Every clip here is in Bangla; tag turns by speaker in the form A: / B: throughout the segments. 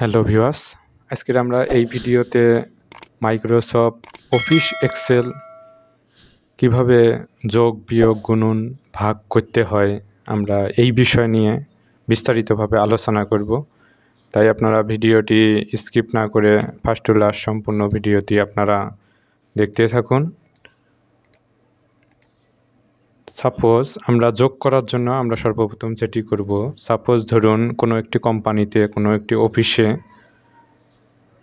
A: হ্যালো ভিউয়ার্স, আজকের আমরা এই ভিডিওতে মাইক্রোসফট অফিস এক্সেল কিভাবে যোগ বিয়োগ গুণন ভাগ করতে হয় আমরা এই বিষয় নিয়ে বিস্তারিতভাবে আলোচনা করব। তাই আপনারা ভিডিওটি স্কিপ না করে ফার্স্ট টু লাস্ট সম্পূর্ণ ভিডিওটি আপনারা দেখতে থাকুন। সাপোজ আমরা যোগ করার জন্য আমরা সর্বপ্রথম যেটি করব, সাপোজ ধরুন কোনো একটি কোম্পানিতে কোনো একটি অফিসে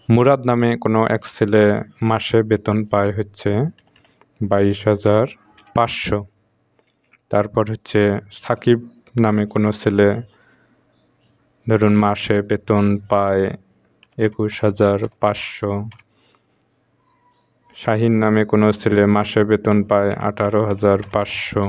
A: মুরাদ নামে কোনো এক ছেলে মাসে বেতন পায় হচ্ছে 22,500। তারপর হচ্ছে সাকিব নামে কোনো ছেলে ধরুন মাসে বেতন পায় 21,500। শাহিন নামে কোনো ছেলে মাসে বেতন পায় 18,500।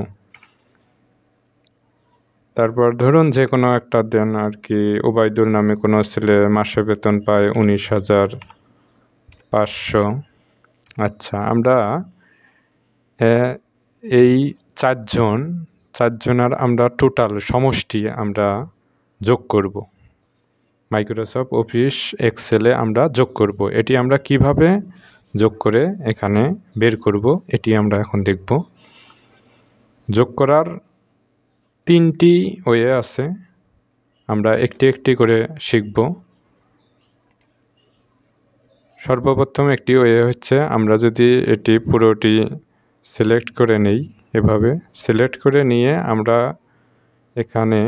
A: তারপর ধরুন যে কোনো একটা দেন আর কি, ওবায়দুল নামে কোনো ছেলে মাসে বেতন পায় 19,500। আচ্ছা, আমরা এই চারজনের আমরা টোটাল সমষ্টি আমরা যোগ করব, মাইক্রোসফট অফিস এক্সেলে আমরা যোগ করব। এটি আমরা কিভাবে যোগ করে এখানে বের করব এটি আমরা এখন দেখব। যোগ করার তিনটি ওয়ে আছে, আমরা একটি একটি করে শিখব। সর্বপ্রথম একটি ওয়ে হচ্ছে, আমরা যদি এটি পুরোটি সিলেক্ট করে নেই, এভাবে সিলেক্ট করে নিয়ে আমরা এখানে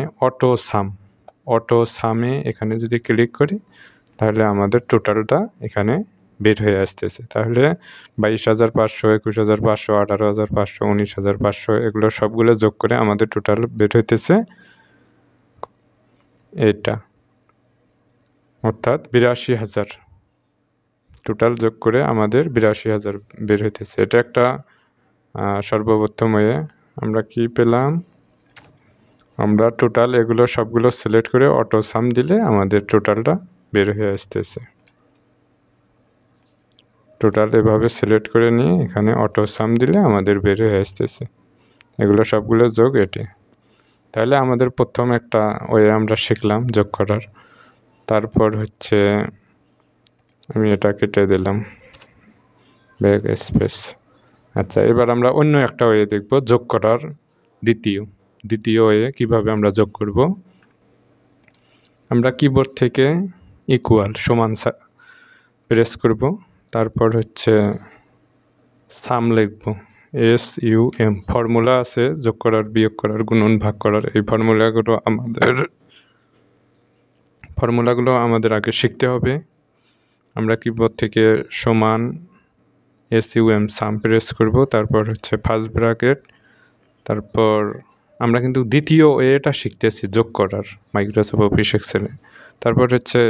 A: অটো সামে এখানে যদি ক্লিক করি তাহলে আমাদের টোটালটা এখানে বের হয়ে আসতেছে। তাহলে 22,500, 21,500, 18,500, 19,500 এগুলো সবগুলো যোগ করে আমাদের টোটাল বের হইতেছে এটা, অর্থাৎ 82,000। টোটাল যোগ করে আমাদের 82,000 বের হইতেছে। এটা একটা সর্বপ্রথম হয়ে আমরা কি পেলাম, আমরা টোটাল এগুলো সবগুলো সিলেক্ট করে অটো সাম দিলে আমাদের টোটালটা বের হয়ে আসতেছে। টোটাল এভাবে সিলেক্ট করে নিয়ে এখানে অটো সাম দিলে আমাদের বের হয়ে আসতেছে। এগুলো সবগুলো যোগ এটি। তাহলে আমাদের প্রথম একটা ওয়ে আমরা শিখলাম যোগ করার। তারপর হচ্ছে আমি এটা কেটে দিলাম, ব্যাক স্পেস। আচ্ছা, এবার আমরা অন্য একটা ওয়ে দেখব যোগ করার। দ্বিতীয় ওয়ে কিভাবে আমরা যোগ করব। আমরা কিবোর্ড থেকে ইকুয়াল সমান প্রেস করব, তারপর হচ্ছে সাম লিখব, SUM। ফর্মুলা আছে যোগ করার, বিয়োগ করার, গুণন, ভাগ করার। এই ফর্মুলাগুলো আমাদের আগে শিখতে হবে। আমরা কিবোর্ড থেকে সমান SUM সাম প্রেস করব, তারপর হচ্ছে ফার্স্ট ব্র্যাকেট। তারপর আমরা কিন্তু দ্বিতীয় ওয়েটা শিখতেছি যোগ করার মাইক্রোসফট অফিস এক্সেলে। তারপর হচ্ছে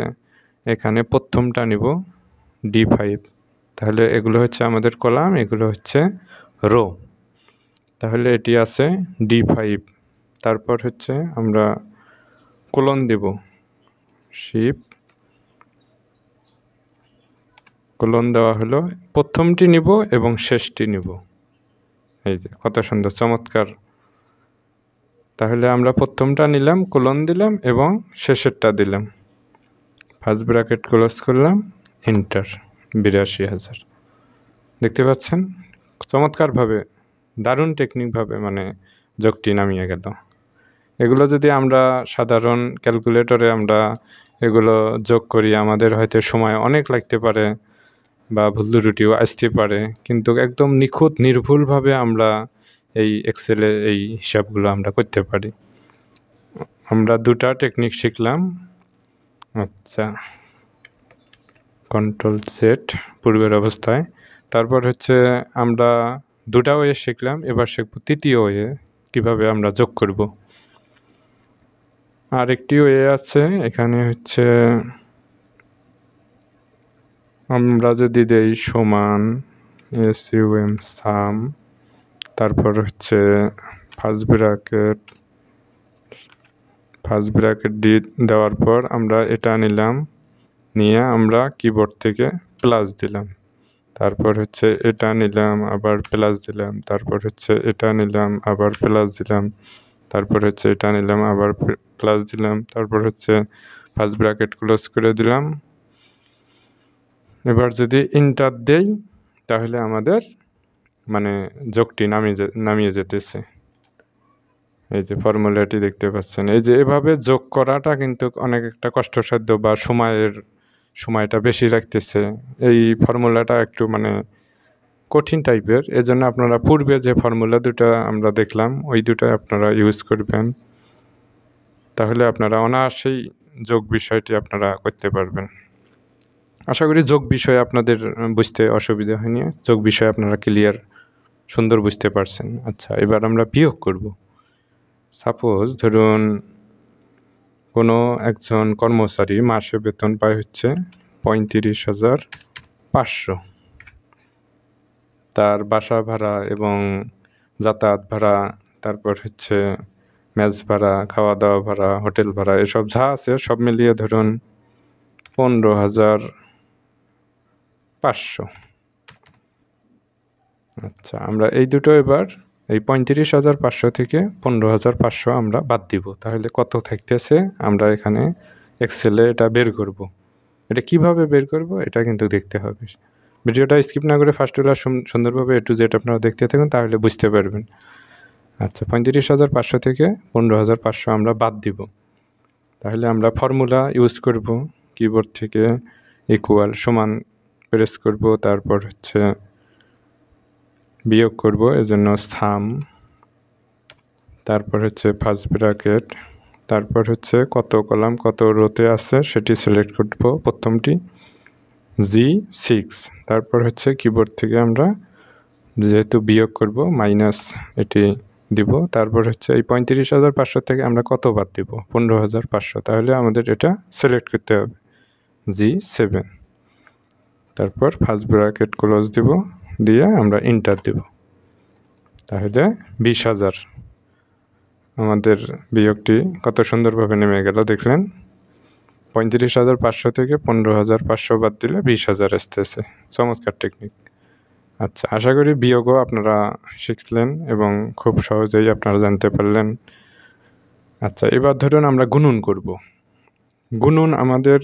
A: এখানে প্রথমটা নিব D5, তাহলে এগুলো হচ্ছে আমাদের কলাম, এগুলো হচ্ছে রো। তাহলে এটি আছে D5। তারপর হচ্ছে আমরা কোলন দেব, শিফট কোলন দেওয়া হলো, প্রথমটি নিব এবং শেষটি নিব। এই যে কত সুন্দর চমৎকার। তাহলে আমরা প্রথমটা নিলাম, কোলন দিলাম এবং শেষেরটা দিলাম, ফার্স্ট ব্র্যাকেট ক্লোজ করলাম, এন্টার। 82,000 দেখতে পাচ্ছেন চমৎকারভাবে, দারুণ টেকনিকভাবে মানে যোগটি নামিয়ে গেল। এগুলো যদি আমরা সাধারণ ক্যালকুলেটরে আমরা এগুলো যোগ করি, আমাদের হয়তো সময় অনেক লাগতে পারে বা ভুল ত্রুটিও আসতে পারে, কিন্তু একদম নিখুঁত নির্ভুলভাবে আমরা এই এক্সেলে এই হিসাবগুলো আমরা করতে পারি। আমরা দুটা টেকনিক শিখলাম। আচ্ছা, কন্ট্রোল সেট পূর্বের অবস্থায়। তারপর হচ্ছে আমরা দুটা ওয়ে শিখলাম, এবার শিখব তৃতীয় ওয়ে কীভাবে আমরা যোগ করব। আর একটি ওয়ে আছে এখানে হচ্ছে, আমরা যদি দেই সমান SUM সাম, তারপর হচ্ছে ফার্স্ট ব্র্যাকেট দেওয়ার পর আমরা এটা নিলাম, নিয়ে আমরা কিবোর্ড থেকে প্লাস দিলাম, তারপর হচ্ছে এটা নিলাম আবার প্লাস দিলাম, তারপর হচ্ছে এটা নিলাম আবার প্লাস দিলাম, তারপর হচ্ছে এটা নিলাম আবার প্লাস দিলাম, তারপর হচ্ছে ফার্স্ট ব্র্যাকেট ক্লোজ করে দিলাম। এবার যদি ইন্টার দেই তাহলে আমাদের মানে যোগটি নামিয়ে যেতেছে। এই যে ফর্মুলাটি দেখতে পাচ্ছেন। এই যে এভাবে যোগ করাটা কিন্তু অনেক একটা কষ্টসাধ্য বা সময়টা বেশি লাগতেছে। এই ফর্মুলাটা একটু মানে কঠিন টাইপের। এজন্য আপনারা পূর্বে যে ফর্মুলা দুটা আমরা দেখলাম ওই দুটা আপনারা ইউজ করবেন, তাহলে আপনারা অনায়াসেই যোগ বিষয়টি আপনারা করতে পারবেন। আশা করি যোগ বিষয়ে আপনাদের বুঝতে অসুবিধা হয়নি, যোগ বিষয়ে আপনারা ক্লিয়ার সুন্দর বুঝতে পারছেন। আচ্ছা, এবার আমরা বিয়োগ করব। সাপোজ ধরুন কোনো একজন কর্মচারী মাসে বেতন পায় হচ্ছে 35,500। তার বাসা ভাড়া এবং যাতায়াত ভাড়া, তারপর হচ্ছে মেস ভাড়া, খাওয়া দাওয়া ভাড়া, হোটেল ভাড়া, এসব যা আছে সব মিলিয়ে ধরুন 15,500। আচ্ছা, আমরা এই দুটো এবার এই 35,500 থেকে 15,500 আমরা বাদ দিব, তাহলে কত থাকতেছে আমরা এখানে এক্সেলে এটা বের করব। এটা কিভাবে বের করব এটা কিন্তু দেখতে হবে। ভিডিওটা স্কিপ না করে ফার্স্টগুলো সুন্দরভাবে A to Z আপনারা দেখতে থাকুন, তাহলে বুঝতে পারবেন। আচ্ছা, 35,500 থেকে 15,500 আমরা বাদ দিব। তাহলে আমরা ফর্মুলা ইউজ করব, কিবোর্ড থেকে ইকুয়াল সমান প্রেস করব, তারপর হচ্ছে বিয়োগ করব, এজন্য সাম, তারপর হচ্ছে ফার্স্ট ব্র্যাকেট, তারপর হচ্ছে কত কলাম কত রোতে আছে সেটি সিলেক্ট করব, প্রথমটি G6, তারপর হচ্ছে কিবোর্ড থেকে আমরা যেহেতু বিয়োগ করব মাইনাস এটি দিব, তারপর হচ্ছে এই 35,500 থেকে আমরা কত বাদ দিব 15,500, তাহলে আমাদের এটা সিলেক্ট করতে হবে G7, তারপর ফার্স্ট ব্র্যাকেট ক্লোজ দিব, দিয়ে আমরা এন্টার দেব, তাহলে 20,000 আমাদের বিয়োগটি কত সুন্দরভাবে নেমে গেল দেখলেন। 35,500 থেকে 15,500 বাদ দিলে 20,000 আসতেছে। চমৎকার টেকনিক। আচ্ছা, আশা করি বিয়োগও আপনারা শিখলেন এবং খুব সহজেই আপনারা জানতে পারলেন। আচ্ছা, এবার ধরুন আমরা গুণন করব। গুণন আমাদের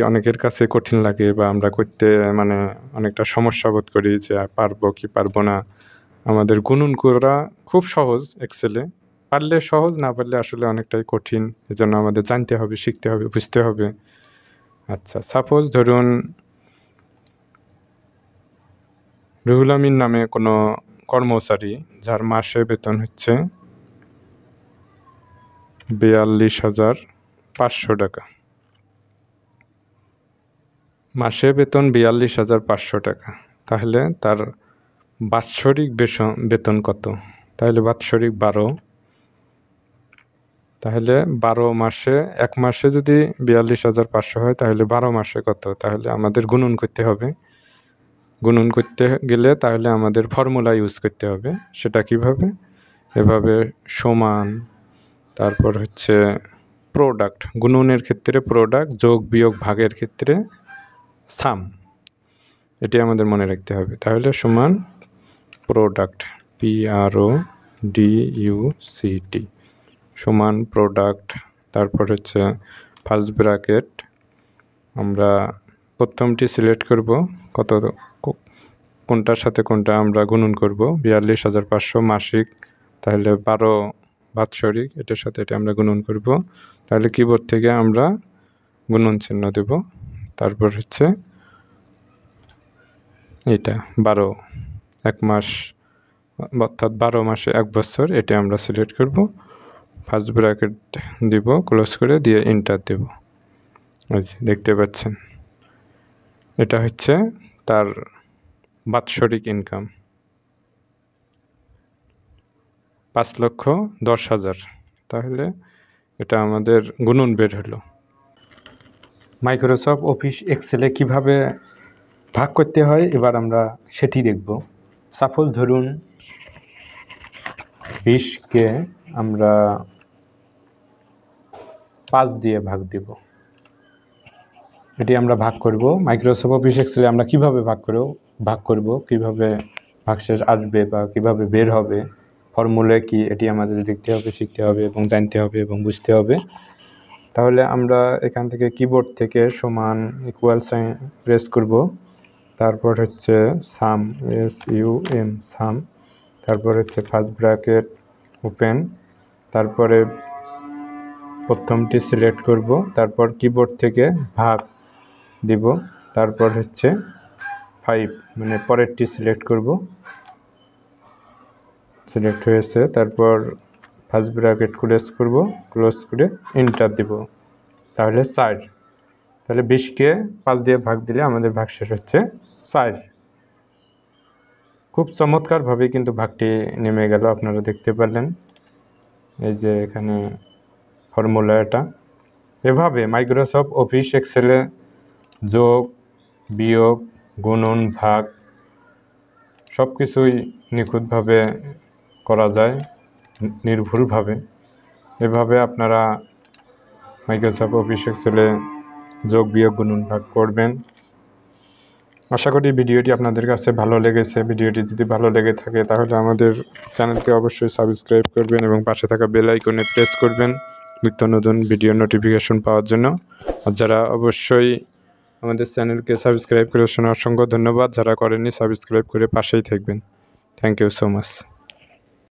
A: অনেকের কাছে কঠিন লাগে বা আমরা করতে মানে অনেকটা সমস্যা বোধ করি যে পারবো কি পারবো না। আমাদের গুণন করা খুব সহজ, এক্সেলে পারলে সহজ, না পারলে আসলে অনেকটাই কঠিন। এজন্য আমাদের জানতে হবে, শিখতে হবে, বুঝতে হবে। আচ্ছা, সাপোজ ধরুন রুহুল আমিন নামে কোনো কর্মচারী যার মাসে বেতন হচ্ছে 42,500 টাকা। মাসে বেতন 42,500 টাকা, তাহলে তার বাৎসরিক বেতন কত? তাহলে বাৎসরিক 12, তাহলে 12 মাসে, এক মাসে যদি 42,500 হয় তাহলে 12 মাসে কত? তাহলে আমাদের গুণন করতে হবে। গুণন করতে গেলে তাহলে আমাদের ফর্মুলা ইউজ করতে হবে। সেটা কিভাবে? এভাবে সমান, তারপর হচ্ছে প্রোডাক্ট, গুণনের ক্ষেত্রে প্রোডাক্ট, যোগ বিয়োগ ভাগের ক্ষেত্রে সাম, এটি আমাদের মনে রাখতে হবে। তাহলে সমান প্রোডাক্ট, PRODUCT, সমান প্রোডাক্ট, তারপর হচ্ছে ফার্স্ট ব্র্যাকেট, আমরা প্রথমটি সিলেক্ট করব, কত কোনটার সাথে কোনটা আমরা গুণন করব, 42,500 মাসিক, তাহলে 12 বাৎসরিক, এটার সাথে এটা আমরা গুণন করব। তাহলে কিবোর্ড থেকে আমরা গুণন চিহ্ন দেব, তারপর হচ্ছে এটা 12, এক মাস অর্থাৎ 12 মাসে 1 বছর, এটা আমরা সিলেক্ট করব, ফার্স্ট ব্র্যাকেট দিব, ক্লোজ করে দিয়ে এন্টার দেব। দেখতে পাচ্ছেন এটা হচ্ছে তার বাৎসরিক ইনকাম 5,10,000। তাহলে এটা আমাদের গুণন বের হলো। মাইক্রোসফট অফিস এক্সেলে কিভাবে ভাগ করতে হয় এবার আমরা সেটি দেখব। সাপোজ ধরুন 20কে আমরা 5 দিয়ে ভাগ দিব, এটি আমরা ভাগ করব। মাইক্রোসফট অফিস এক্সেলে আমরা কিভাবে ভাগ করব, কিভাবে ভাগশেষ আসবে বা কিভাবে বের হবে, ফর্মুলা কি, এটি আমাদের দেখতে হবে, শিখতে হবে এবং জানতে হবে এবং বুঝতে হবে। তাহলে আমরা এখান থেকে কিবোর্ড থেকে সমান ইকুয়াল সাইন প্রেস করব, তারপর হচ্ছে সাম SUM সাম, তারপর হচ্ছে ফার্স্ট ব্র্যাকেট ওপেন, তারপরে প্রথমটি সিলেক্ট করব, তারপর কিবোর্ড থেকে ভাগ দিব, তারপর হচ্ছে 5 মানে পরেরটি সিলেক্ট করব, সিলেক্ট হয়েছে, তারপর ফার্স্ট ব্র্যাকেট ক্লোজ করব, ক্লোজ করে এন্টার দিব, তাহলে 4। তাহলে 20কে 5 দিয়ে ভাগ দিলে আমাদের ভাগশেষ হচ্ছে 4। খুব চমৎকারভাবে কিন্তু ভাগটি নেমে গেল, আপনারা দেখতে পারলেন। এই যে এখানে ফর্মুলা এটা। এভাবে মাইক্রোসফট অফিস এক্সেলে যোগ, বিয়োগ, গুণন, ভাগ সব কিছুই নিখুঁতভাবে করা যায়, নির্ভুলভাবে। এভাবে আপনারা মাইক্রোসফট অফিস এক্সেলে যোগ, বিয়োগ, গুণন, ভাগ করবেন। আশা করি ভিডিওটি আপনাদের কাছে ভালো লেগেছে। ভিডিওটি যদি ভালো লেগে থাকে তাহলে আমাদের চ্যানেলকে অবশ্যই সাবস্ক্রাইব করবেন এবং পাশে থাকা বেল আইকনে প্রেস করবেন নিত্য নতুন ভিডিও নোটিফিকেশন পাওয়ার জন্য। আর যারা অবশ্যই আমাদের চ্যানেলকে সাবস্ক্রাইব করেছেন অসংখ্য ধন্যবাদ, যারা করেননি সাবস্ক্রাইব করে পাশেই থাকবেন। Thank you so much.